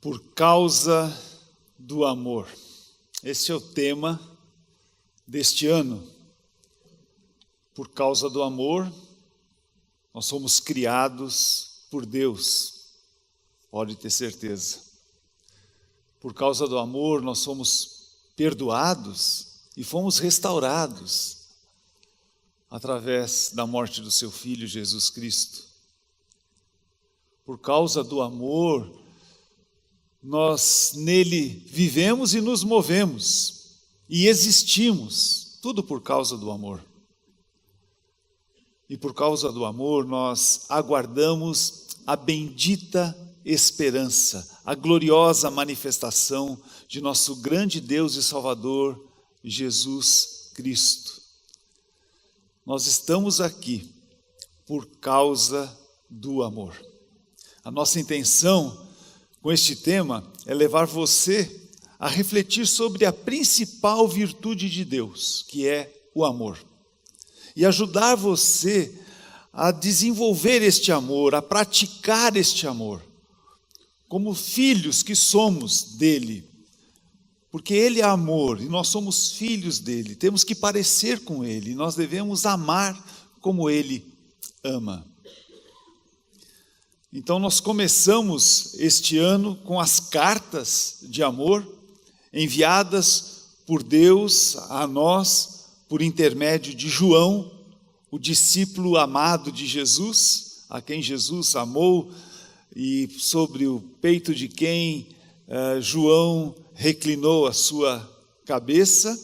Por causa do amor. Esse é o tema deste ano. Por causa do amor, nós somos criados por Deus, pode ter certeza. Por causa do amor, nós somos perdoados e fomos restaurados através da morte do seu Filho Jesus Cristo. Por causa do amor, nós nele vivemos e nos movemos e existimos, tudo por causa do amor. E por causa do amor nós aguardamos a bendita esperança, a gloriosa manifestação de nosso grande Deus e Salvador, Jesus Cristo. Nós estamos aqui por causa do amor. A nossa intenção com este tema é levar você a refletir sobre a principal virtude de Deus, que é o amor. E ajudar você a desenvolver este amor, a praticar este amor, como filhos que somos dele. Porque ele é amor e nós somos filhos dele, temos que parecer com ele, nós devemos amar como ele ama. Então nós começamos este ano com as cartas de amor enviadas por Deus a nós por intermédio de João, o discípulo amado de Jesus, a quem Jesus amou e sobre o peito de quem João reclinou a sua cabeça.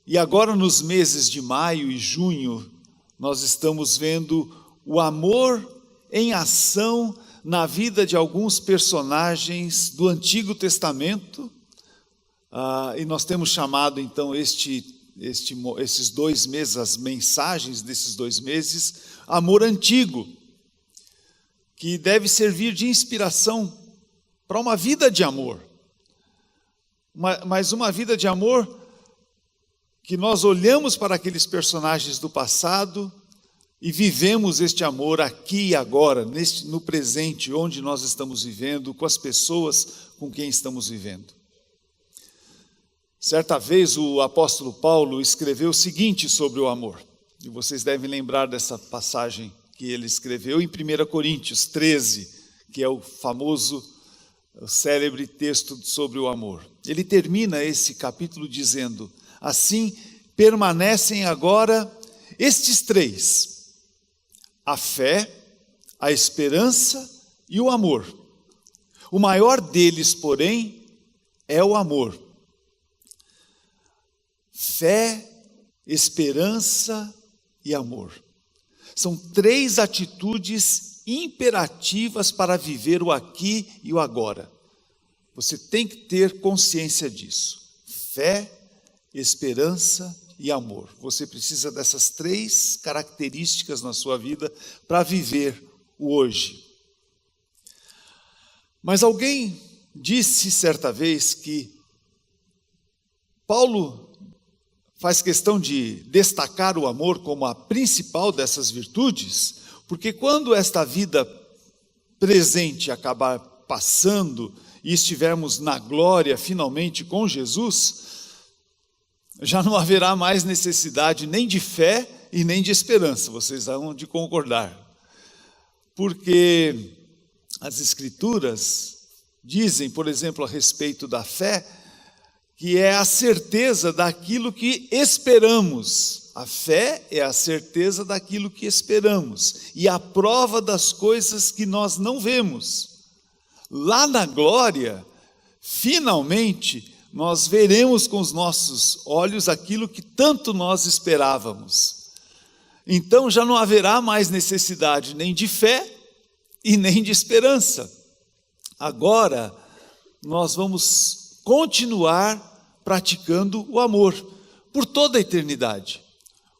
E agora nos meses de maio e junho nós estamos vendo o amor em ação na vida de alguns personagens do Antigo Testamento, e nós temos chamado então esses 2 meses, as mensagens desses 2 meses, amor antigo, que deve servir de inspiração para uma vida de amor, mas uma vida de amor que nós olhamos para aqueles personagens do passado e vivemos este amor aqui e agora, no presente, onde nós estamos vivendo, com as pessoas com quem estamos vivendo. Certa vez o apóstolo Paulo escreveu o seguinte sobre o amor, e vocês devem lembrar dessa passagem que ele escreveu em 1 Coríntios 13, que é o célebre texto sobre o amor. Ele termina esse capítulo dizendo: assim permanecem agora estes 3, a fé, a esperança e o amor. O maior deles, porém, é o amor. Fé, esperança e amor. São 3 atitudes imperativas para viver o aqui e o agora. Você tem que ter consciência disso. Fé, esperança e amor. Você precisa dessas 3 características na sua vida para viver o hoje. Mas alguém disse certa vez que Paulo faz questão de destacar o amor como a principal dessas virtudes, porque quando esta vida presente acabar passando e estivermos na glória finalmente com Jesus, já não haverá mais necessidade nem de fé e nem de esperança, vocês vão de concordar. Porque as Escrituras dizem, por exemplo, a respeito da fé, que é a certeza daquilo que esperamos. A fé é a certeza daquilo que esperamos e a prova das coisas que nós não vemos. Lá na glória, finalmente, nós veremos com os nossos olhos aquilo que tanto nós esperávamos. Então já não haverá mais necessidade nem de fé e nem de esperança. Agora nós vamos continuar praticando o amor por toda a eternidade.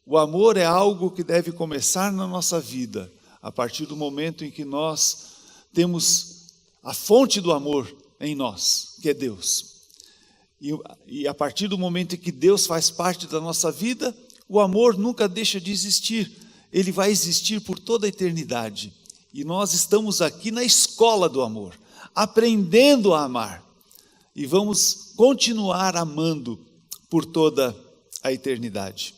O amor é algo que deve começar na nossa vida, a partir do momento em que nós temos a fonte do amor em nós, que é Deus. E a partir do momento em que Deus faz parte da nossa vida, o amor nunca deixa de existir. Ele vai existir por toda a eternidade. E nós estamos aqui na escola do amor. aprendendo a amar. E vamos continuar amando por toda a eternidade.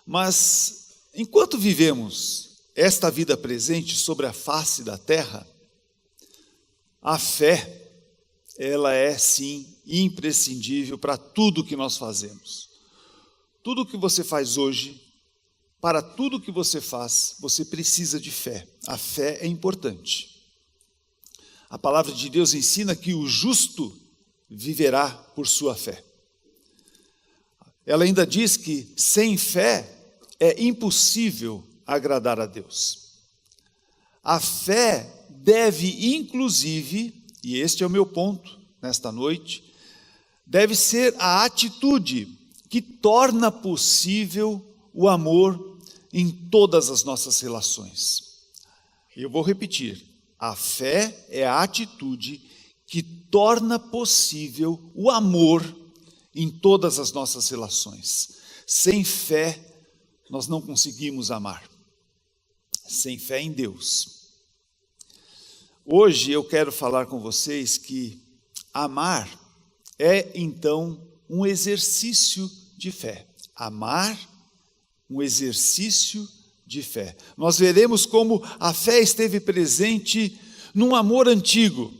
Mas, enquanto vivemos esta vida presente sobre a face da terra, a fé, ela é sim imprescindível para tudo que nós fazemos. Tudo que você faz hoje, para tudo que você faz, você precisa de fé. A fé é importante. A palavra de Deus ensina que o justo viverá por sua fé. Ela ainda diz que sem fé é impossível agradar a Deus. A fé deve inclusive, e este é o meu ponto nesta noite, deve ser a atitude que torna possível o amor em todas as nossas relações. Eu vou repetir, a fé é a atitude que torna possível o amor em todas as nossas relações. Sem fé, nós não conseguimos amar. Sem fé em Deus. Hoje eu quero falar com vocês que amar é então um exercício de fé. Amar, um exercício de fé. Nós veremos como a fé esteve presente num amor antigo.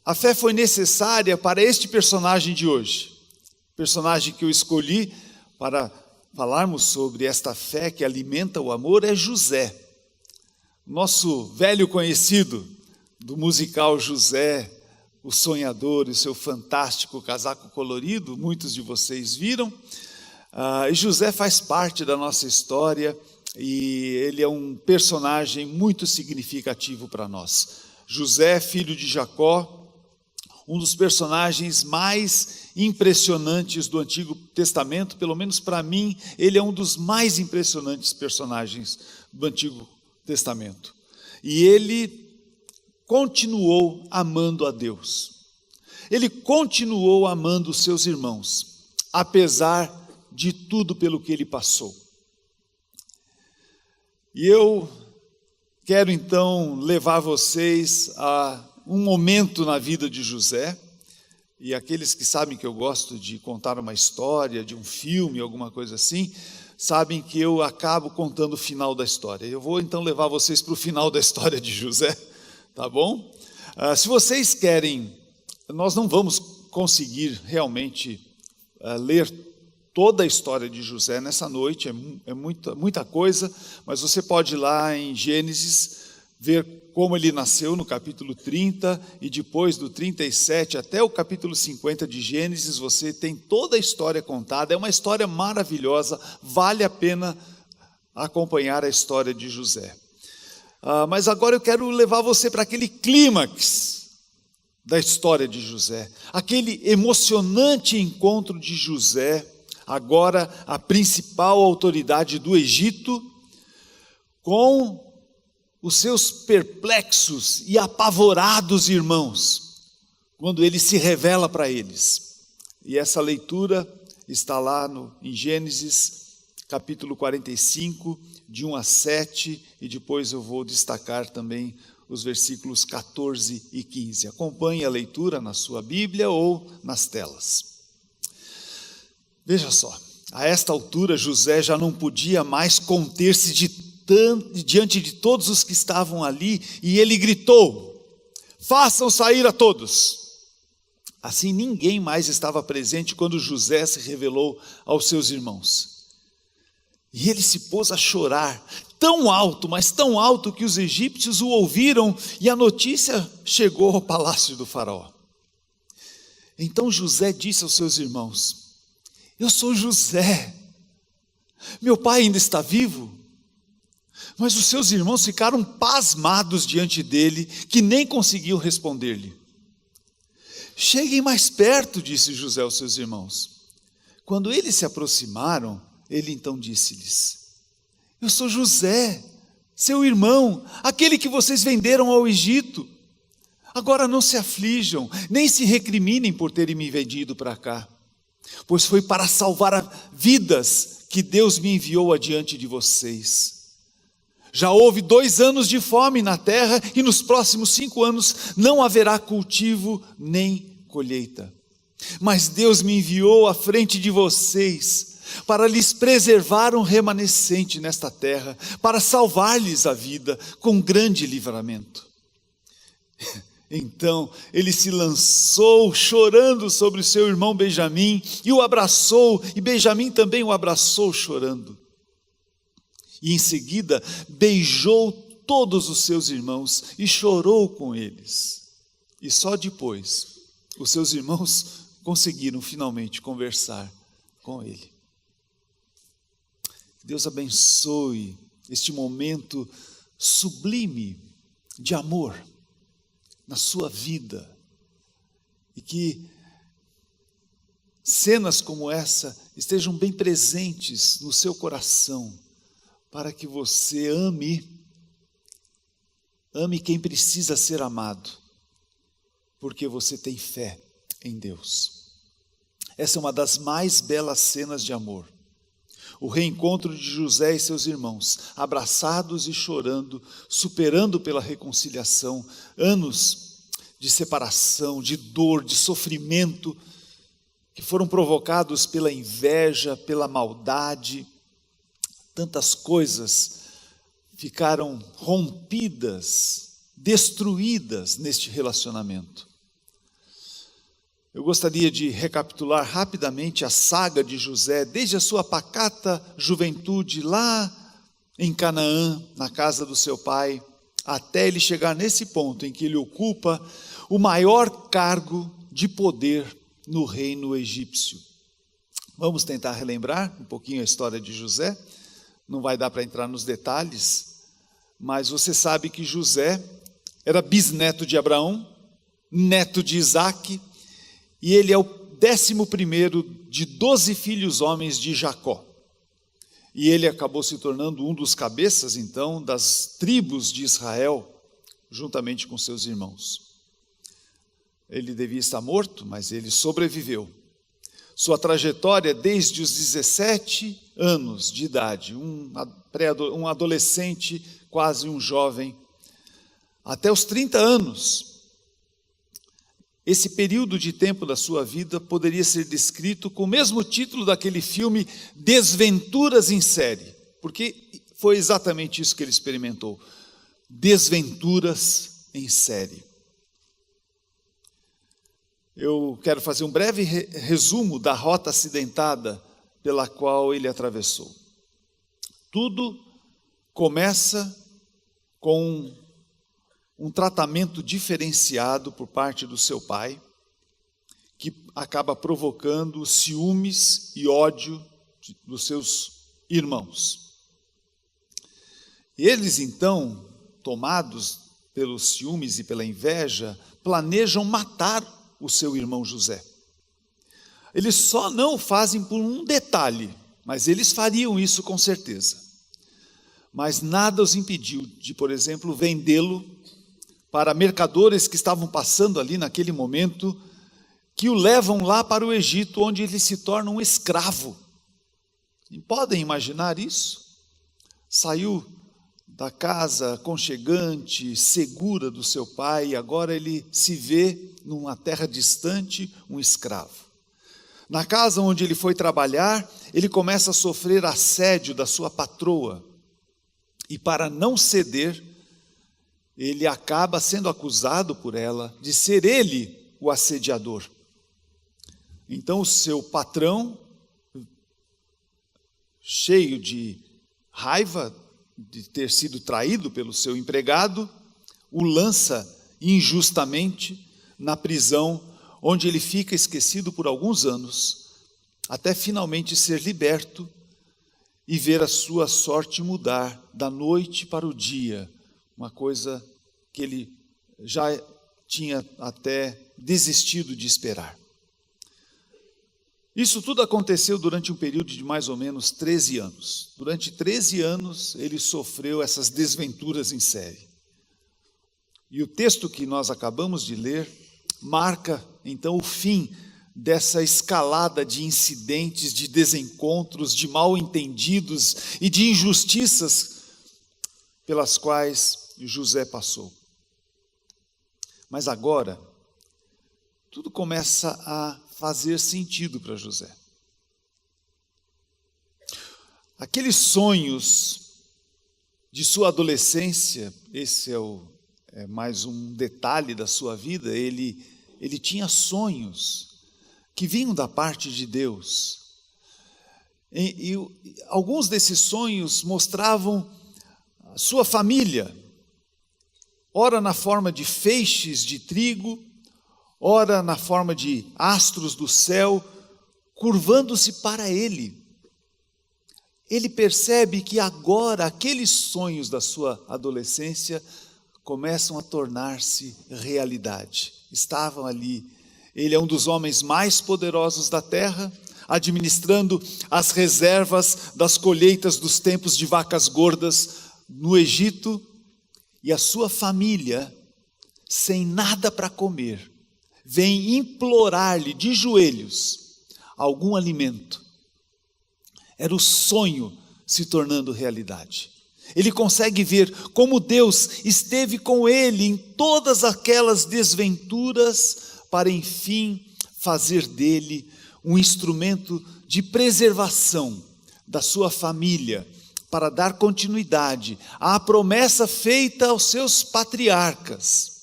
A fé foi necessária para este personagem de hoje. O personagem que eu escolhi para falarmos sobre esta fé que alimenta o amor é José. Nosso velho conhecido do musical José, o Sonhador, e seu fantástico casaco colorido, muitos de vocês viram. E José faz parte da nossa história e ele é um personagem muito significativo para nós. José, filho de Jacó, um dos personagens mais impressionantes do Antigo Testamento, pelo menos para mim, ele é um dos mais impressionantes personagens do Antigo Testamento. E ele continuou amando a Deus. Ele continuou amando os seus irmãos, apesar de tudo pelo que ele passou. E eu quero então levar vocês a um momento na vida de José, e aqueles que sabem que eu gosto de contar uma história, de um filme, alguma coisa assim, sabem que eu acabo contando o final da história. Eu vou então levar vocês para o final da história de José, tá bom? Se vocês querem, nós não vamos conseguir realmente ler toda a história de José nessa noite, é muita coisa, mas você pode ir lá em Gênesis, ver como ele nasceu no capítulo 30, e depois do 37 até o capítulo 50 de Gênesis, você tem toda a história contada. É uma história maravilhosa, vale a pena acompanhar a história de José. Mas agora eu quero levar você para aquele clímax da história de José, aquele emocionante encontro de José, agora a principal autoridade do Egito, com os seus perplexos e apavorados irmãos, quando ele se revela para eles. E essa leitura está lá em Gênesis, capítulo 45, de 1 a 7, e depois eu vou destacar também os versículos 14 e 15. Acompanhe a leitura na sua Bíblia ou nas telas. Veja só, a esta altura José já não podia mais conter-se diante de todos os que estavam ali, e ele gritou: façam sair a todos. Assim ninguém mais estava presente quando José se revelou aos seus irmãos. E ele se pôs a chorar, tão alto, mas tão alto que os egípcios o ouviram, e a notícia chegou ao palácio do faraó. Então José disse aos seus irmãos: eu sou José, meu pai ainda está vivo? Mas os seus irmãos ficaram pasmados diante dele, que nem conseguiam responder-lhe. Cheguem mais perto, disse José aos seus irmãos. Quando eles se aproximaram, ele então disse-lhes: eu sou José, seu irmão, aquele que vocês venderam ao Egito. Agora não se aflijam, nem se recriminem por terem me vendido para cá, pois foi para salvar vidas que Deus me enviou adiante de vocês. Já houve 2 anos de fome na terra e nos próximos 5 anos não haverá cultivo nem colheita. Mas Deus me enviou à frente de vocês para lhes preservar um remanescente nesta terra, para salvar-lhes a vida com grande livramento. Então ele se lançou chorando sobre o seu irmão Benjamim e o abraçou, e Benjamim também o abraçou chorando. E em seguida beijou todos os seus irmãos e chorou com eles. E só depois os seus irmãos conseguiram finalmente conversar com ele. Deus abençoe este momento sublime de amor na sua vida, e que cenas como essa estejam bem presentes no seu coração, para que você ame quem precisa ser amado, porque você tem fé em Deus. Essa é uma das mais belas cenas de amor. O reencontro de José e seus irmãos, abraçados e chorando, superando pela reconciliação, anos de separação, de dor, de sofrimento, que foram provocados pela inveja, pela maldade. Tantas coisas ficaram rompidas, destruídas neste relacionamento. Eu gostaria de recapitular rapidamente a saga de José, desde a sua pacata juventude lá em Canaã, na casa do seu pai, até ele chegar nesse ponto em que ele ocupa o maior cargo de poder no reino egípcio. Vamos tentar relembrar um pouquinho a história de José. Não vai dar para entrar nos detalhes, mas você sabe que José era bisneto de Abraão, neto de Isaque, e ele é o 11º de 12 filhos homens de Jacó. E ele acabou se tornando um dos cabeças, então, das tribos de Israel, juntamente com seus irmãos. Ele devia estar morto, mas ele sobreviveu. Sua trajetória desde os 17 anos de idade, um adolescente, quase um jovem, até os 30 anos. Esse período de tempo da sua vida poderia ser descrito com o mesmo título daquele filme Desventuras em Série, porque foi exatamente isso que ele experimentou, desventuras em série. Eu quero fazer um breve resumo da rota acidentada pela qual ele atravessou. Tudo começa com um tratamento diferenciado por parte do seu pai, que acaba provocando ciúmes e ódio dos seus irmãos. Eles então, tomados pelos ciúmes e pela inveja, planejam matar o seu irmão José. Eles só não fazem por um detalhe, mas eles fariam isso com certeza. Mas nada os impediu de, por exemplo, vendê-lo para mercadores que estavam passando ali naquele momento, que o levam lá para o Egito, onde ele se torna um escravo. E podem imaginar isso? Saiu da casa aconchegante, segura do seu pai, e agora ele se vê numa terra distante, um escravo. Na casa onde ele foi trabalhar, ele começa a sofrer assédio da sua patroa, e para não ceder, ele acaba sendo acusado por ela de ser ele o assediador. Então o seu patrão, cheio de raiva de ter sido traído pelo seu empregado, o lança injustamente na prisão, onde ele fica esquecido por alguns anos, até finalmente ser liberto e ver a sua sorte mudar da noite para o dia, uma coisa que ele já tinha até desistido de esperar. Isso tudo aconteceu durante um período de mais ou menos 13 anos. Durante 13 anos ele sofreu essas desventuras em série. E o texto que nós acabamos de ler marca então o fim dessa escalada de incidentes, de desencontros, de mal-entendidos e de injustiças pelas quais José passou. Mas agora, tudo começa a fazer sentido para José. Aqueles sonhos de sua adolescência, esse é mais um detalhe da sua vida, ele tinha sonhos que vinham da parte de Deus. E alguns desses sonhos mostravam a sua família, ora na forma de feixes de trigo, ora na forma de astros do céu, curvando-se para ele. Ele percebe que agora aqueles sonhos da sua adolescência começam a tornar-se realidade. Estavam ali. Ele é um dos homens mais poderosos da terra, administrando as reservas das colheitas dos tempos de vacas gordas no Egito, e a sua família, sem nada para comer, vem implorar-lhe de joelhos algum alimento. Era o sonho se tornando realidade. Ele consegue ver como Deus esteve com ele em todas aquelas desventuras para, enfim, fazer dele um instrumento de preservação da sua família, para dar continuidade à promessa feita aos seus patriarcas,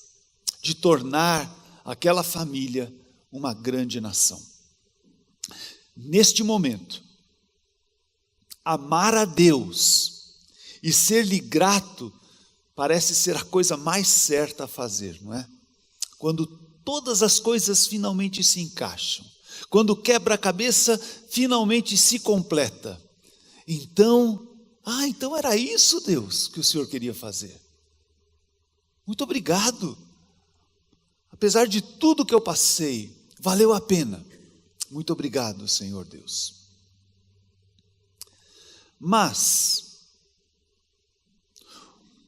de tornar aquela família uma grande nação. Neste momento, amar a Deus e ser-lhe grato parece ser a coisa mais certa a fazer, não é? Quando todas as coisas finalmente se encaixam, quando o quebra-cabeça finalmente se completa, então era isso, Deus, que o Senhor queria fazer. Muito obrigado. Apesar de tudo que eu passei, valeu a pena. Muito obrigado, Senhor Deus. Mas,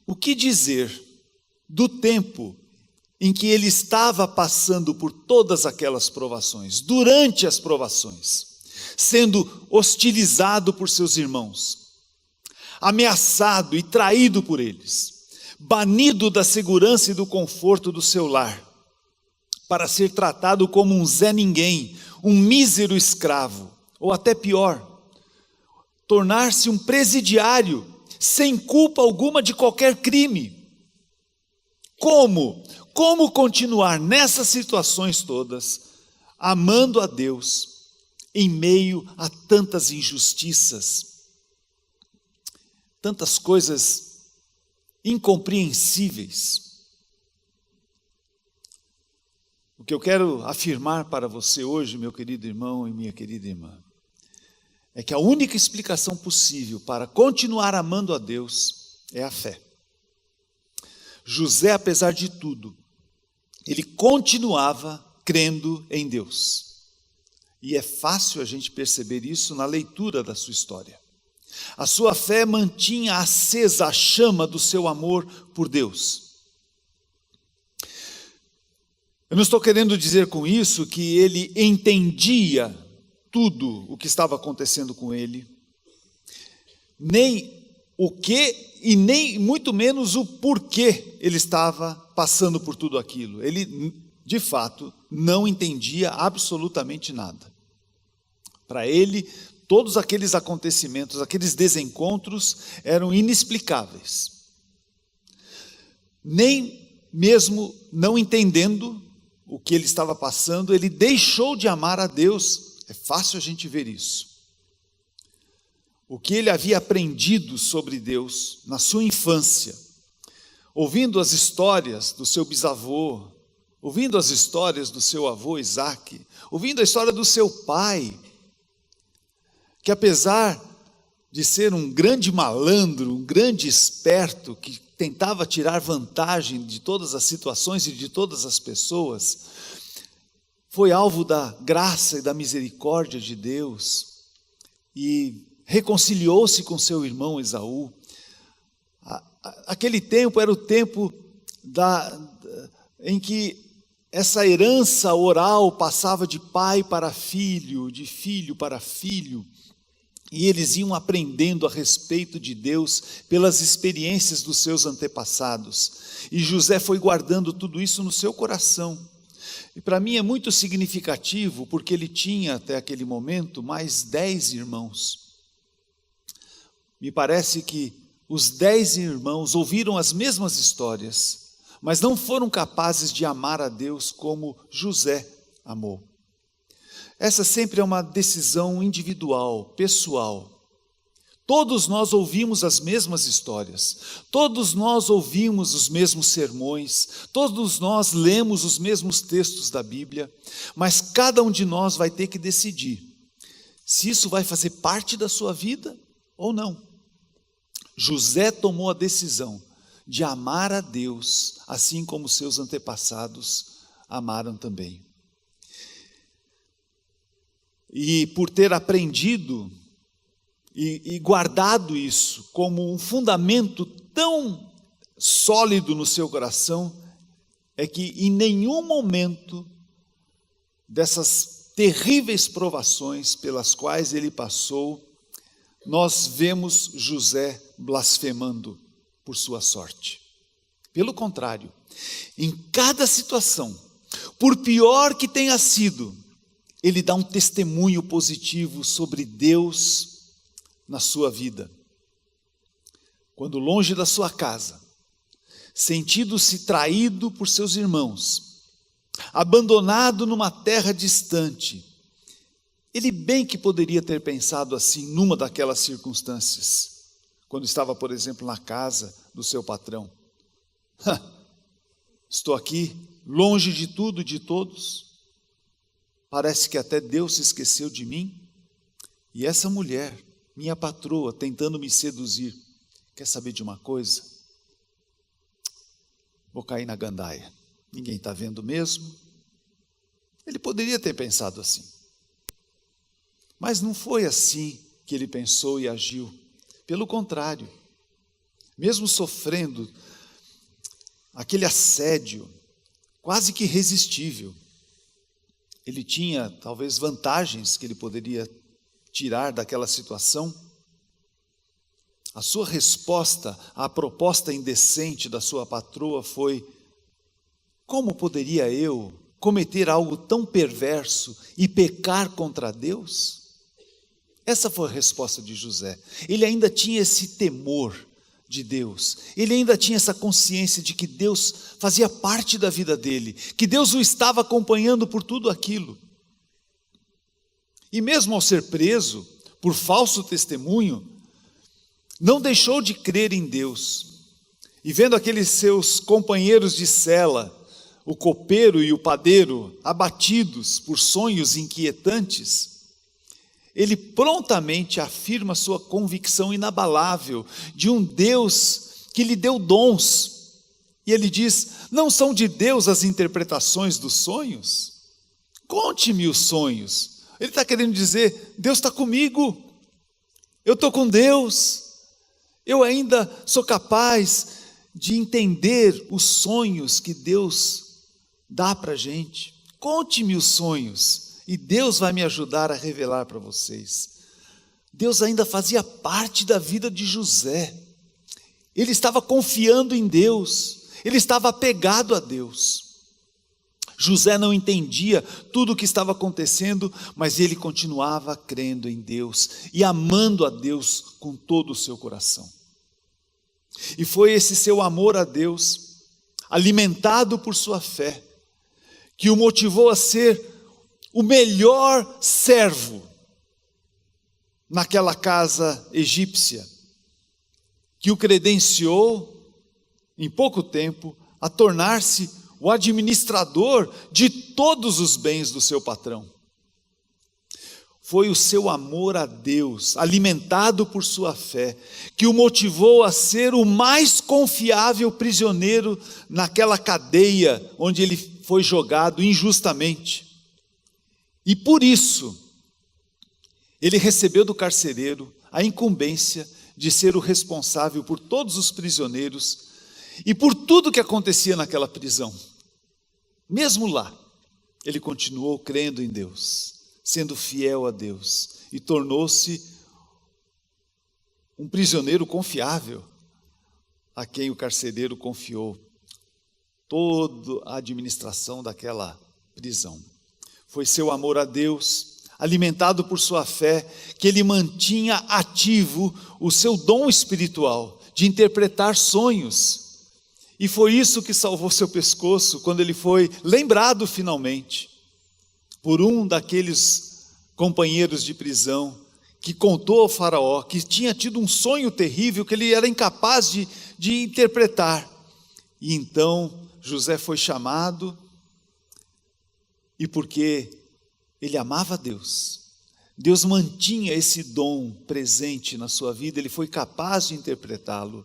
o que dizer do tempo em que ele estava passando por todas aquelas provações, durante as provações, sendo hostilizado por seus irmãos, ameaçado e traído por eles, banido da segurança e do conforto do seu lar, para ser tratado como um Zé Ninguém, um mísero escravo, ou até pior, tornar-se um presidiário, sem culpa alguma de qualquer crime. Como continuar nessas situações todas, amando a Deus, em meio a tantas injustiças, tantas coisas incompreensíveis? O que eu quero afirmar para você hoje, meu querido irmão e minha querida irmã, é que a única explicação possível para continuar amando a Deus é a fé. José, apesar de tudo, ele continuava crendo em Deus. E é fácil a gente perceber isso na leitura da sua história. A sua fé mantinha acesa a chama do seu amor por Deus. Eu não estou querendo dizer com isso que ele entendia tudo o que estava acontecendo com ele, nem o que e nem muito menos o porquê ele estava passando por tudo aquilo. Ele, de fato, não entendia absolutamente nada. Para ele, todos aqueles acontecimentos, aqueles desencontros eram inexplicáveis. Nem mesmo não entendendo o que ele estava passando, ele deixou de amar a Deus. É fácil a gente ver isso. O que ele havia aprendido sobre Deus na sua infância, ouvindo as histórias do seu bisavô, ouvindo as histórias do seu avô Isaac, ouvindo a história do seu pai, que apesar de ser um grande malandro, um grande esperto, que tentava tirar vantagem de todas as situações e de todas as pessoas, foi alvo da graça e da misericórdia de Deus e reconciliou-se com seu irmão Esaú. Aquele tempo era o tempo em que essa herança oral passava de pai para filho, de filho para filho, e eles iam aprendendo a respeito de Deus pelas experiências dos seus antepassados. E José foi guardando tudo isso no seu coração. E para mim é muito significativo, porque ele tinha até aquele momento mais 10 irmãos. Me parece que os 10 irmãos ouviram as mesmas histórias, mas não foram capazes de amar a Deus como José amou. Essa sempre é uma decisão individual, pessoal. Todos nós ouvimos as mesmas histórias, todos nós ouvimos os mesmos sermões, todos nós lemos os mesmos textos da Bíblia, mas cada um de nós vai ter que decidir se isso vai fazer parte da sua vida ou não. José tomou a decisão de amar a Deus, assim como seus antepassados amaram também. E por ter aprendido e guardado isso como um fundamento tão sólido no seu coração, é que em nenhum momento dessas terríveis provações pelas quais ele passou, nós vemos José blasfemando por sua sorte. Pelo contrário, em cada situação, por pior que tenha sido, ele dá um testemunho positivo sobre Deus na sua vida. Quando longe da sua casa, sentindo-se traído por seus irmãos, abandonado numa terra distante, ele bem que poderia ter pensado assim numa daquelas circunstâncias, quando estava, por exemplo, na casa do seu patrão. Estou aqui, longe de tudo e de todos, parece que até Deus se esqueceu de mim, e essa mulher, minha patroa, tentando me seduzir, quer saber de uma coisa? Vou cair na gandaia, ninguém está vendo mesmo. Ele poderia ter pensado assim, mas não foi assim que ele pensou e agiu. Pelo contrário, mesmo sofrendo aquele assédio quase que irresistível, ele tinha talvez vantagens que ele poderia tirar daquela situação. A sua resposta à proposta indecente da sua patroa foi: como poderia eu cometer algo tão perverso e pecar contra Deus? Essa foi a resposta de José. Ele ainda tinha esse temor de Deus, ele ainda tinha essa consciência de que Deus fazia parte da vida dele, que Deus o estava acompanhando por tudo aquilo. E mesmo ao ser preso por falso testemunho, não deixou de crer em Deus. E vendo aqueles seus companheiros de cela, o copeiro e o padeiro, abatidos por sonhos inquietantes, ele prontamente afirma sua convicção inabalável de um Deus que lhe deu dons. E ele diz: não são de Deus as interpretações dos sonhos? Conte-me os sonhos. Ele está querendo dizer: Deus está comigo, eu estou com Deus, eu ainda sou capaz de entender os sonhos que Deus dá para a gente. Conte-me os sonhos, e Deus vai me ajudar a revelar para vocês. Deus ainda fazia parte da vida de José. Ele estava confiando em Deus, ele estava apegado a Deus. José não entendia tudo o que estava acontecendo, mas ele continuava crendo em Deus e amando a Deus com todo o seu coração. E foi esse seu amor a Deus, alimentado por sua fé, que o motivou a ser o melhor servo naquela casa egípcia, que o credenciou, em pouco tempo, a tornar-se o administrador de todos os bens do seu patrão. Foi o seu amor a Deus, alimentado por sua fé, que o motivou a ser o mais confiável prisioneiro naquela cadeia onde ele foi jogado injustamente. E por isso, ele recebeu do carcereiro a incumbência de ser o responsável por todos os prisioneiros e por tudo que acontecia naquela prisão. Mesmo lá, ele continuou crendo em Deus, sendo fiel a Deus, e tornou-se um prisioneiro confiável, a quem o carcereiro confiou toda a administração daquela prisão. Foi seu amor a Deus, alimentado por sua fé, que ele mantinha ativo o seu dom espiritual de interpretar sonhos. E foi isso que salvou seu pescoço quando ele foi lembrado finalmente por um daqueles companheiros de prisão que contou ao faraó que tinha tido um sonho terrível que ele era incapaz de interpretar. E então José foi chamado, e porque ele amava a Deus, Deus mantinha esse dom presente na sua vida, ele foi capaz de interpretá-lo.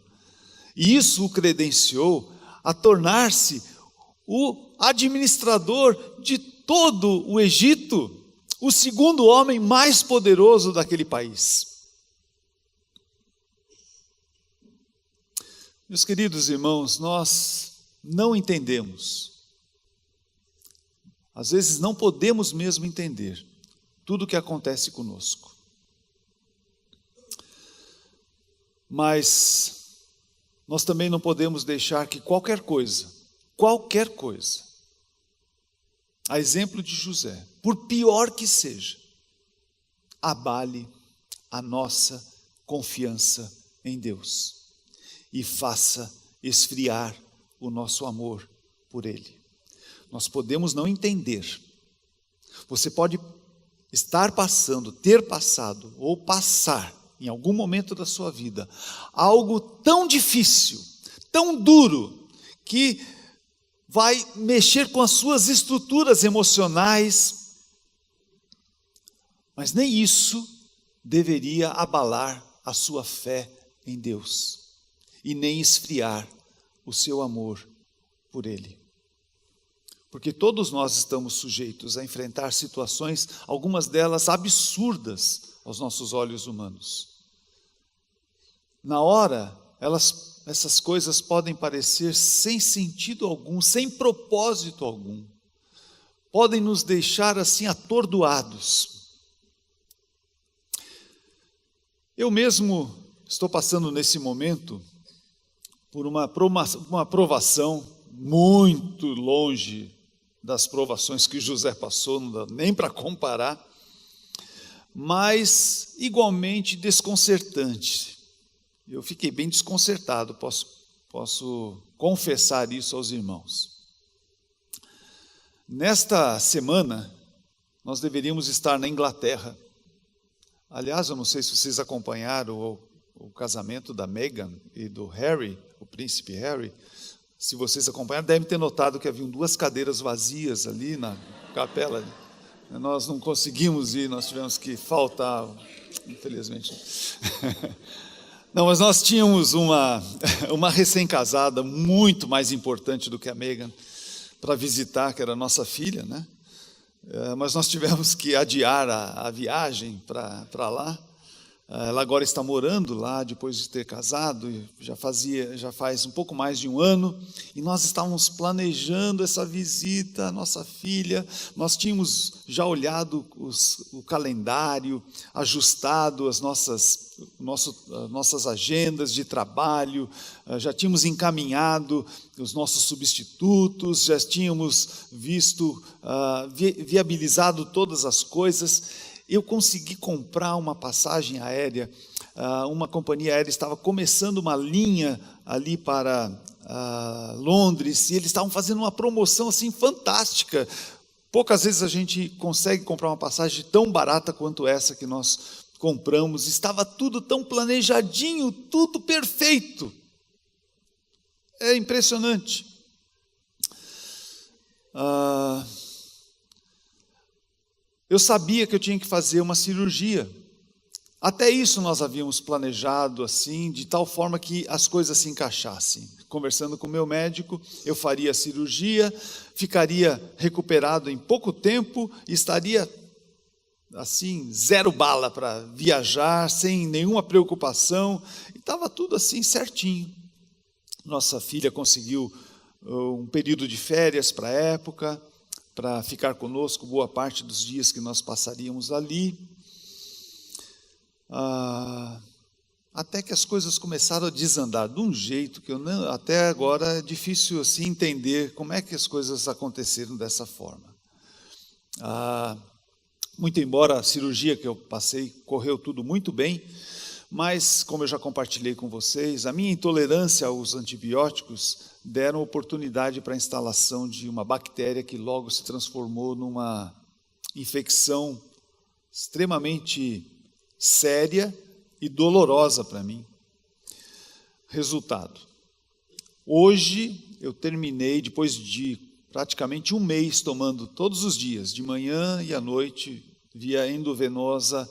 E isso o credenciou a tornar-se o administrador de todo o Egito, o segundo homem mais poderoso daquele país. Meus queridos irmãos, nós não entendemos, às vezes não podemos mesmo entender tudo o que acontece conosco. Mas nós também não podemos deixar que qualquer coisa, a exemplo de José, por pior que seja, abale a nossa confiança em Deus e faça esfriar o nosso amor por Ele. Nós podemos não entender. Você pode estar passando, ter passado ou passar em algum momento da sua vida algo tão difícil, tão duro, que vai mexer com as suas estruturas emocionais, mas nem isso deveria abalar a sua fé em Deus e nem esfriar o seu amor por Ele. Porque todos nós estamos sujeitos a enfrentar situações, algumas delas absurdas aos nossos olhos humanos. Na hora, essas coisas podem parecer sem sentido algum, sem propósito algum. Podem nos deixar assim atordoados. Eu mesmo estou passando nesse momento por uma provação muito longe das provações que José passou, não dá nem para comparar, mas igualmente desconcertante. Eu fiquei bem desconcertado, posso confessar isso aos irmãos. Nesta semana, nós deveríamos estar na Inglaterra. Aliás, eu não sei se vocês acompanharam o casamento da Meghan e do Harry, o príncipe Harry. Se vocês acompanharam, devem ter notado que haviam 2 cadeiras vazias ali na capela. Nós não conseguimos ir, nós tivemos que faltar, infelizmente. Não, mas nós tínhamos uma recém-casada muito mais importante do que a Meghan para visitar, que era a nossa filha, né? Mas nós tivemos que adiar a viagem para lá. Ela agora está morando lá, depois de ter casado, já faz um pouco mais de um ano, e nós estávamos planejando essa visita à nossa filha. Nós tínhamos já olhado o calendário, ajustado as nossas agendas de trabalho, já tínhamos encaminhado os nossos substitutos, já tínhamos viabilizado todas as coisas. Eu consegui comprar uma passagem aérea, uma companhia aérea estava começando uma linha ali para Londres, e eles estavam fazendo uma promoção assim fantástica. Poucas vezes a gente consegue comprar uma passagem tão barata quanto essa que nós compramos. Estava tudo tão planejadinho, tudo perfeito. É impressionante. Eu sabia que eu tinha que fazer uma cirurgia. Até isso nós havíamos planejado assim, de tal forma que as coisas se encaixassem. Conversando com o meu médico, eu faria a cirurgia, ficaria recuperado em pouco tempo e estaria assim, 0 bala para viajar, sem nenhuma preocupação. E estava tudo assim certinho. Nossa filha conseguiu um período de férias para a época, para ficar conosco boa parte dos dias que nós passaríamos ali. Até que as coisas começaram a desandar de um jeito que até agora é difícil assim entender como é que as coisas aconteceram dessa forma. Muito embora a cirurgia que eu passei correu tudo muito bem, mas como eu já compartilhei com vocês, a minha intolerância aos antibióticos deram oportunidade para a instalação de uma bactéria que logo se transformou numa infecção extremamente séria e dolorosa para mim. Resultado: hoje eu terminei, depois de praticamente um mês tomando todos os dias, de manhã e à noite, via endovenosa,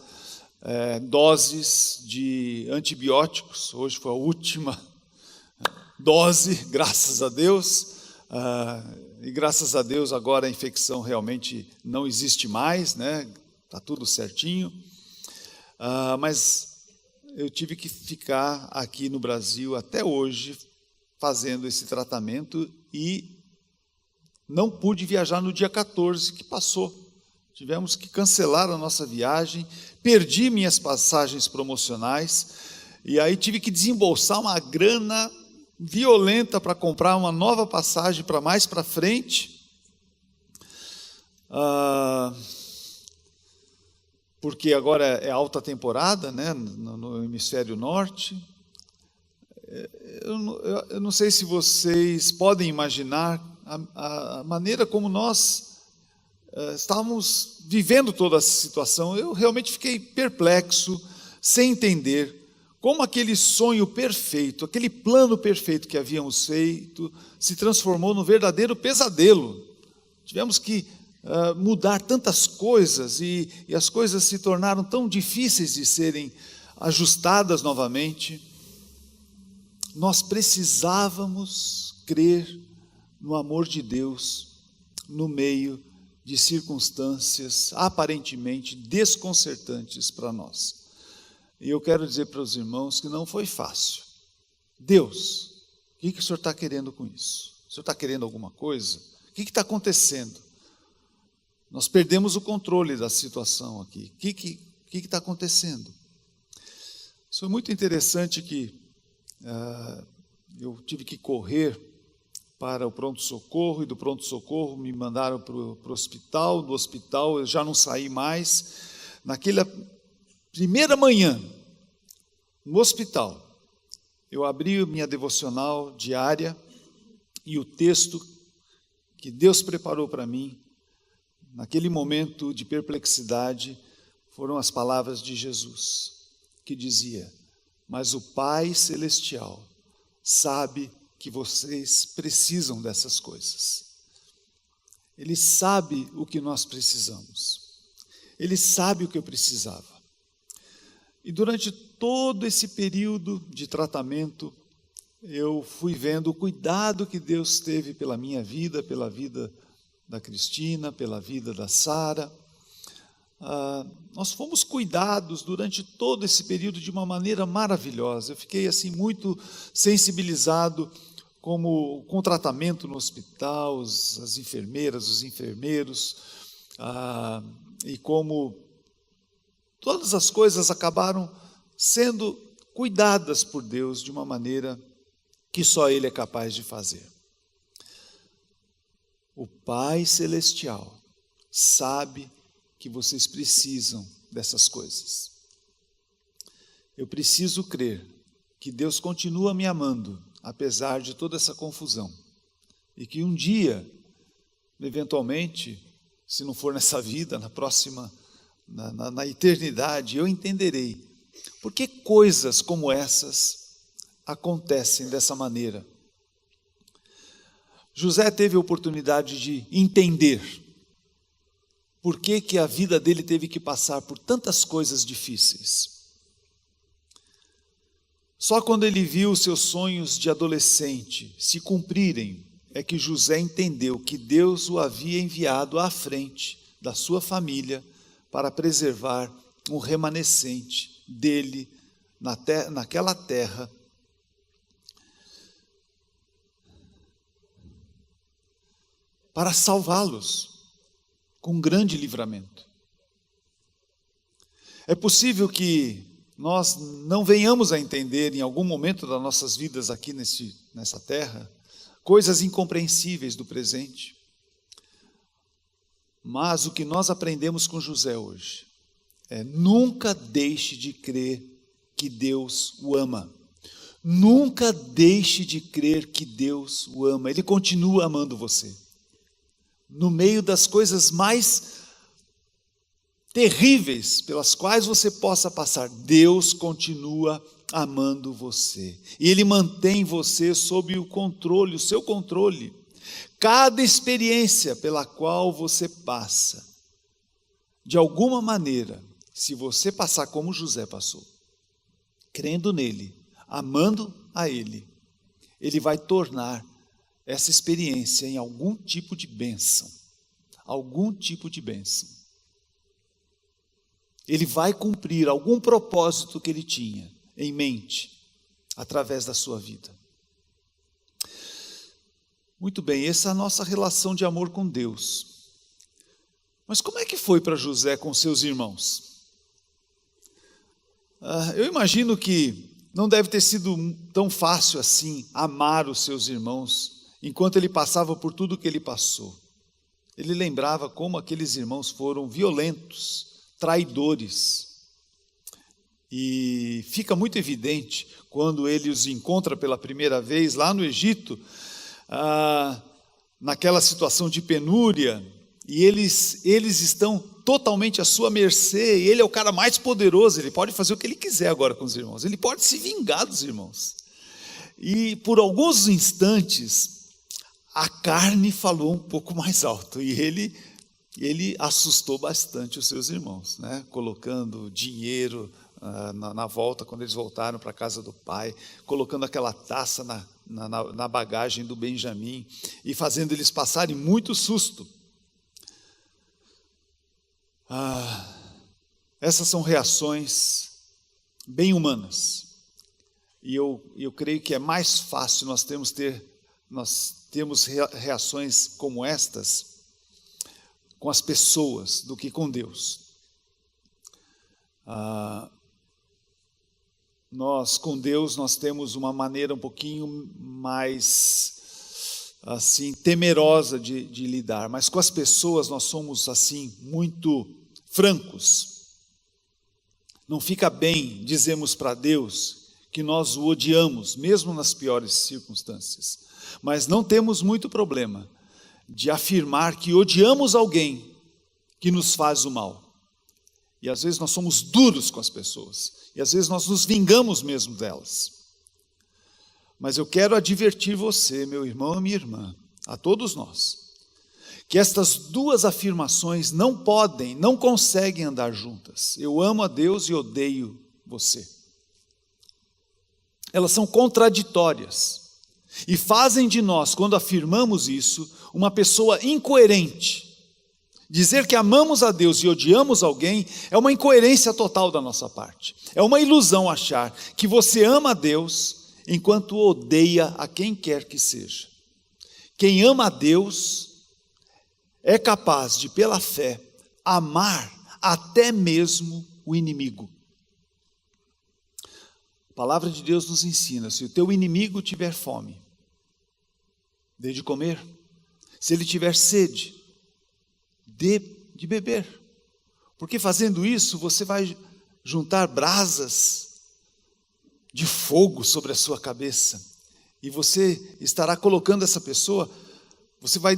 doses de antibióticos. Hoje foi a última dose, graças a Deus, e graças a Deus agora a infecção realmente não existe mais, né? Está tudo certinho, mas eu tive que ficar aqui no Brasil até hoje fazendo esse tratamento e não pude viajar no dia 14 que passou. Tivemos que cancelar a nossa viagem, perdi minhas passagens promocionais e aí tive que desembolsar uma grana violenta para comprar uma nova passagem para mais para frente, porque agora é alta temporada, né, no hemisfério norte. Eu não sei se vocês podem imaginar a maneira como nós estávamos vivendo toda essa situação. Eu realmente fiquei perplexo, sem entender como aquele sonho perfeito, aquele plano perfeito que havíamos feito, se transformou num verdadeiro pesadelo. Tivemos que mudar tantas coisas e as coisas se tornaram tão difíceis de serem ajustadas novamente. Nós precisávamos crer no amor de Deus no meio de circunstâncias aparentemente desconcertantes para nós. E eu quero dizer para os irmãos que não foi fácil. Deus, o que o Senhor está querendo com isso? O Senhor está querendo alguma coisa? O que está acontecendo? Nós perdemos o controle da situação aqui. O que está acontecendo? Isso foi muito interessante que eu tive que correr para o pronto-socorro, e do pronto-socorro me mandaram para o hospital. Do hospital eu já não saí mais. Naquela primeira manhã, no hospital, eu abri minha devocional diária e o texto que Deus preparou para mim, naquele momento de perplexidade, foram as palavras de Jesus, que dizia: mas o Pai Celestial sabe que vocês precisam dessas coisas. Ele sabe o que nós precisamos. Ele sabe o que eu precisava. E durante todo esse período de tratamento, eu fui vendo o cuidado que Deus teve pela minha vida, pela vida da Cristina, pela vida da Sara. Nós fomos cuidados durante todo esse período de uma maneira maravilhosa. Eu fiquei assim muito sensibilizado com o tratamento no hospital, as enfermeiras, os enfermeiros, e como todas as coisas acabaram sendo cuidadas por Deus de uma maneira que só Ele é capaz de fazer. O Pai Celestial sabe que vocês precisam dessas coisas. Eu preciso crer que Deus continua me amando, apesar de toda essa confusão. E que um dia, eventualmente, se não for nessa vida, na próxima, na eternidade, eu entenderei por que coisas como essas acontecem dessa maneira. José teve a oportunidade de entender por que a vida dele teve que passar por tantas coisas difíceis. Só quando ele viu seus sonhos de adolescente se cumprirem, é que José entendeu que Deus o havia enviado à frente da sua família para preservar um remanescente dele naquela terra, para salvá-los com um grande livramento. É possível que nós não venhamos a entender em algum momento das nossas vidas aqui nessa terra, coisas incompreensíveis do presente. Mas o que nós aprendemos com José hoje é: nunca deixe de crer que Deus o ama. Nunca deixe de crer que Deus o ama. Ele continua amando você. No meio das coisas mais terríveis pelas quais você possa passar, Deus continua amando você. E Ele mantém você sob o controle, o seu controle. Cada experiência pela qual você passa, de alguma maneira, se você passar como José passou, crendo nele, amando a Ele, Ele vai tornar essa experiência em algum tipo de bênção. Algum tipo de bênção. Ele vai cumprir algum propósito que Ele tinha em mente, através da sua vida. Muito bem, essa é a nossa relação de amor com Deus. Mas como é que foi para José com seus irmãos? Eu imagino que não deve ter sido tão fácil assim amar os seus irmãos, enquanto ele passava por tudo que ele passou. Ele lembrava como aqueles irmãos foram violentos, traidores. E fica muito evidente quando ele os encontra pela primeira vez lá no Egito, naquela situação de penúria, e eles estão totalmente à sua mercê, e ele é o cara mais poderoso, ele pode fazer o que ele quiser agora com os irmãos, ele pode se vingar dos irmãos. E por alguns instantes, a carne falou um pouco mais alto, e ele assustou bastante os seus irmãos, né? Colocando dinheiro na volta, quando eles voltaram para a casa do pai, colocando aquela taça na bagagem do Benjamim, e fazendo eles passarem muito susto. Essas são reações bem humanas, e eu creio que é mais fácil nós termos reações como estas com as pessoas do que com Deus. Com Deus nós temos uma maneira um pouquinho mais assim temerosa de lidar, mas com as pessoas nós somos assim muito francos. Não fica bem dizermos para Deus que nós o odiamos, mesmo nas piores circunstâncias, mas não temos muito problema de afirmar que odiamos alguém que nos faz o mal. E às vezes nós somos duros com as pessoas, e às vezes nós nos vingamos mesmo delas. Mas eu quero advertir você, meu irmão e minha irmã, a todos nós, que estas duas afirmações não conseguem andar juntas. Eu amo a Deus e odeio você. Elas são contraditórias e fazem de nós, quando afirmamos isso, uma pessoa incoerente. Dizer que amamos a Deus e odiamos alguém é uma incoerência total da nossa parte. É uma ilusão achar que você ama a Deus enquanto odeia a quem quer que seja. Quem ama a Deus é capaz de, pela fé, amar até mesmo o inimigo. A palavra de Deus nos ensina: se o teu inimigo tiver fome, dê de comer. Se ele tiver sede, dê de beber. Porque fazendo isso, você vai juntar brasas de fogo sobre a sua cabeça. E você estará colocando essa pessoa, você vai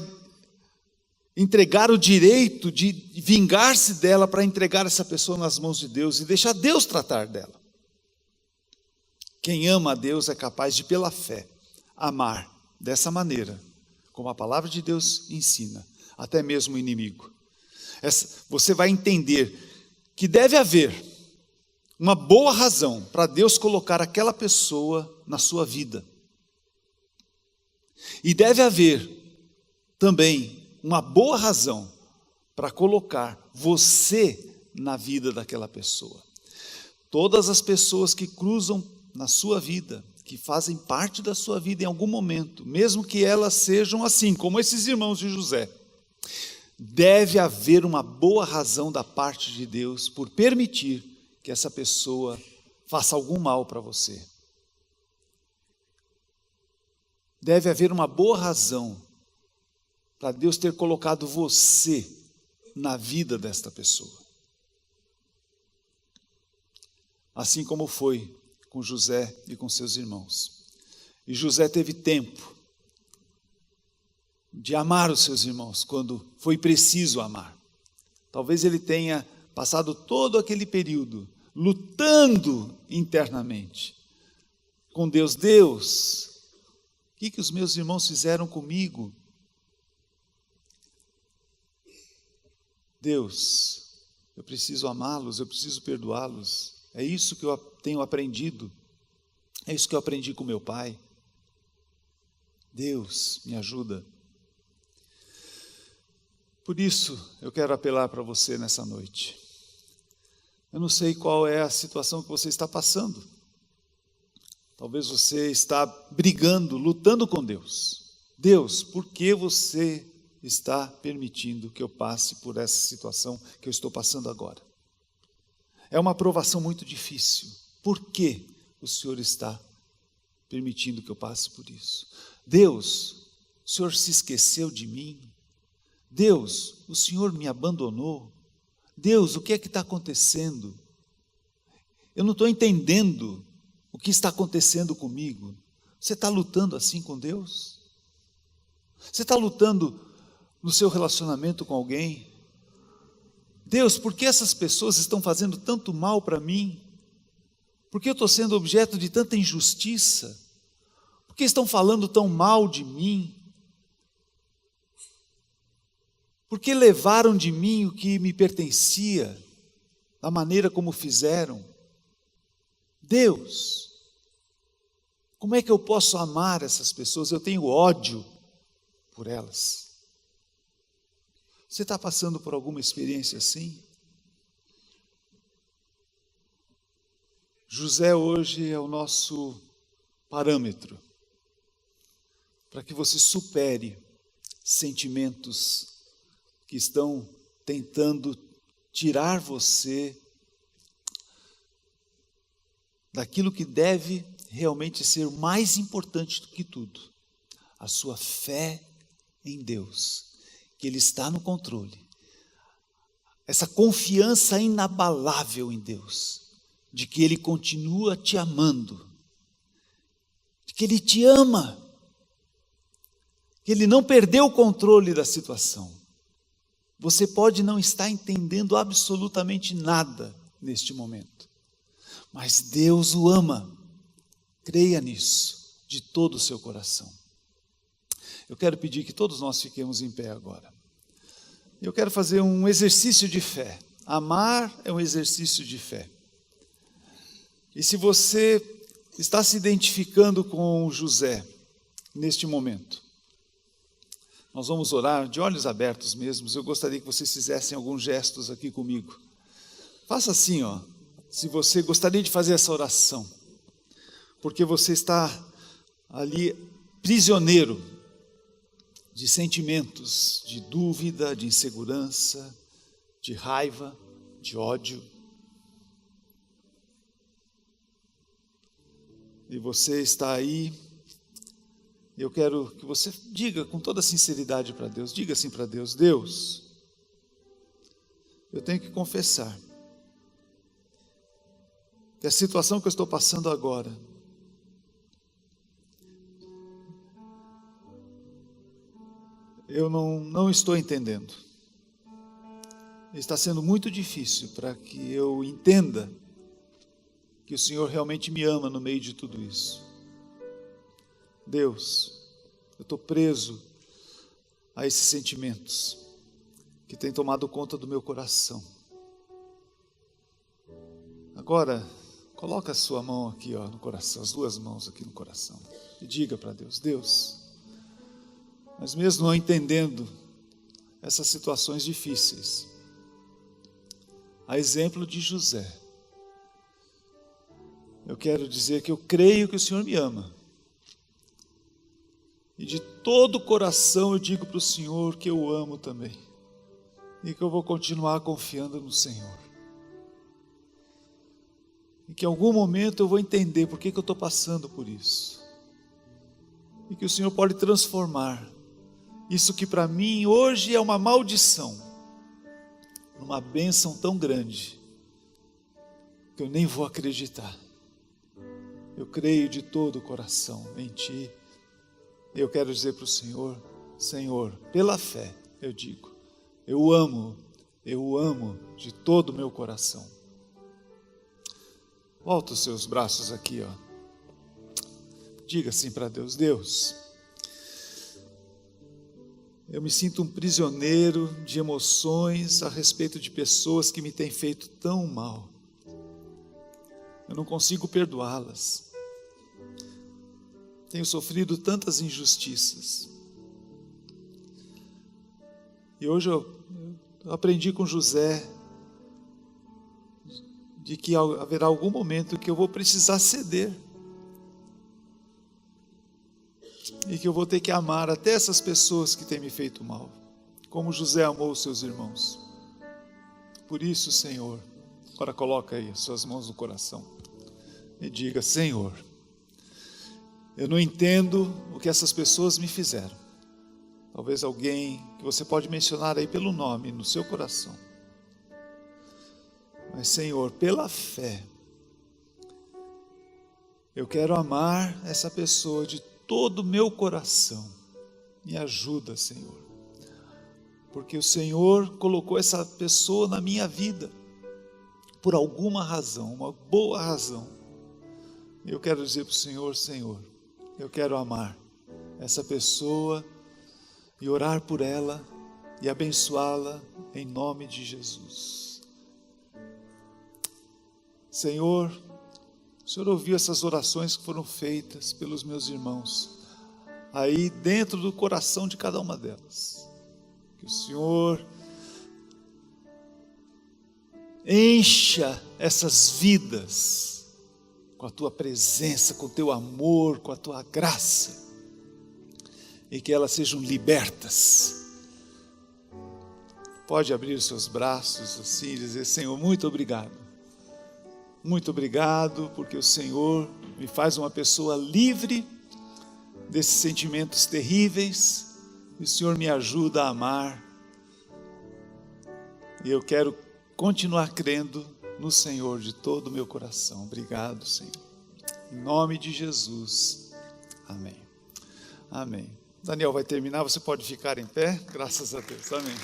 entregar o direito de vingar-se dela para entregar essa pessoa nas mãos de Deus e deixar Deus tratar dela. Quem ama a Deus é capaz de, pela fé, amar dessa maneira, como a palavra de Deus ensina, até mesmo o inimigo. Você vai entender que deve haver uma boa razão para Deus colocar aquela pessoa na sua vida. E deve haver também uma boa razão para colocar você na vida daquela pessoa. Todas as pessoas que cruzam na sua vida, que fazem parte da sua vida em algum momento, mesmo que elas sejam assim, como esses irmãos de José, deve haver uma boa razão da parte de Deus por permitir que essa pessoa faça algum mal para você, deve haver uma boa razão para Deus ter colocado você na vida desta pessoa. Assim como foi com José e com seus irmãos. E José teve tempo de amar os seus irmãos quando foi preciso amar. Talvez ele tenha passado todo aquele período lutando internamente com Deus. Deus, o que os meus irmãos fizeram comigo? Deus, eu preciso amá-los, eu preciso perdoá-los. É isso que eu tenho aprendido. É isso que eu aprendi com meu pai. Deus, me ajuda. Por isso, eu quero apelar para você nessa noite. Eu não sei qual é a situação que você está passando. Talvez você está brigando, lutando com Deus. Deus, por que você está permitindo que eu passe por essa situação que eu estou passando agora? É uma provação muito difícil. Por que o Senhor está permitindo que eu passe por isso? Deus, o Senhor se esqueceu de mim? Deus, o Senhor me abandonou? Deus, o que é que está acontecendo? Eu não estou entendendo o que está acontecendo comigo. Você está lutando assim com Deus? Você está lutando no seu relacionamento com alguém? Deus, por que essas pessoas estão fazendo tanto mal para mim? Por que eu estou sendo objeto de tanta injustiça? Por que estão falando tão mal de mim? Por que levaram de mim o que me pertencia, da maneira como fizeram? Deus, como é que eu posso amar essas pessoas? Eu tenho ódio por elas. Você está passando por alguma experiência assim? José hoje é o nosso parâmetro para que você supere sentimentos que estão tentando tirar você daquilo que deve realmente ser o mais importante do que tudo, a sua fé em Deus, que Ele está no controle, essa confiança inabalável em Deus, de que Ele continua te amando, de que Ele te ama, que Ele não perdeu o controle da situação. Você pode não estar entendendo absolutamente nada neste momento, mas Deus o ama. Creia nisso de todo o seu coração. Eu quero pedir que todos nós fiquemos em pé agora. Eu quero fazer um exercício de fé. Amar é um exercício de fé. E se você está se identificando com José neste momento, nós vamos orar de olhos abertos mesmo. Eu gostaria que vocês fizessem alguns gestos aqui comigo. Faça assim, ó. Se você gostaria de fazer essa oração, porque você está ali prisioneiro de sentimentos, de dúvida, de insegurança, de raiva, de ódio. E você está aí. Eu quero que você diga com toda sinceridade para Deus, diga assim para Deus: Deus, eu tenho que confessar que a situação que eu estou passando agora eu não estou entendendo. Está sendo muito difícil para que eu entenda que o Senhor realmente me ama no meio de tudo isso. Deus, eu estou preso a esses sentimentos que têm tomado conta do meu coração. Agora, coloca a sua mão aqui, ó, no coração, as duas mãos aqui no coração, e diga para Deus: Deus, mas mesmo não entendendo essas situações difíceis, a exemplo de José, eu quero dizer que eu creio que o Senhor me ama. E de todo o coração eu digo para o Senhor que eu amo também. E que eu vou continuar confiando no Senhor. E que em algum momento eu vou entender por que eu estou passando por isso. E que o Senhor pode transformar isso que para mim hoje é uma maldição, numa bênção tão grande, que eu nem vou acreditar. Eu creio de todo o coração em Ti. Eu quero dizer para o Senhor, Senhor, pela fé, eu digo, eu amo de todo o meu coração. Volta os seus braços aqui, ó. Diga assim para Deus, Deus, eu me sinto um prisioneiro de emoções a respeito de pessoas que me têm feito tão mal. Eu não consigo perdoá-las. Tenho sofrido tantas injustiças. E hoje eu aprendi com José de que haverá algum momento que eu vou precisar ceder. E que eu vou ter que amar até essas pessoas que têm me feito mal, como José amou os seus irmãos. Por isso, Senhor, agora coloca aí as suas mãos no coração e diga, Senhor, eu não entendo o que essas pessoas me fizeram. Talvez alguém que você pode mencionar aí pelo nome no seu coração. Mas, Senhor, pela fé, eu quero amar essa pessoa de todo o meu coração. Me ajuda, Senhor, porque o Senhor colocou essa pessoa na minha vida por alguma razão, uma boa razão. Eu quero dizer para o Senhor, Senhor, eu quero amar essa pessoa e orar por ela e abençoá-la em nome de Jesus. Senhor, o Senhor ouviu essas orações que foram feitas pelos meus irmãos, aí dentro do coração de cada uma delas. Que o Senhor encha essas vidas com a Tua presença, com o Teu amor, com a Tua graça, e que elas sejam libertas. Pode abrir os seus braços assim e dizer, Senhor, muito obrigado. Muito obrigado, porque o Senhor me faz uma pessoa livre desses sentimentos terríveis, e o Senhor me ajuda a amar, e eu quero continuar crendo no Senhor de todo o meu coração. Obrigado, Senhor. Em nome de Jesus. Amém. Amém. Daniel vai terminar, você pode ficar em pé, graças a Deus. Amém.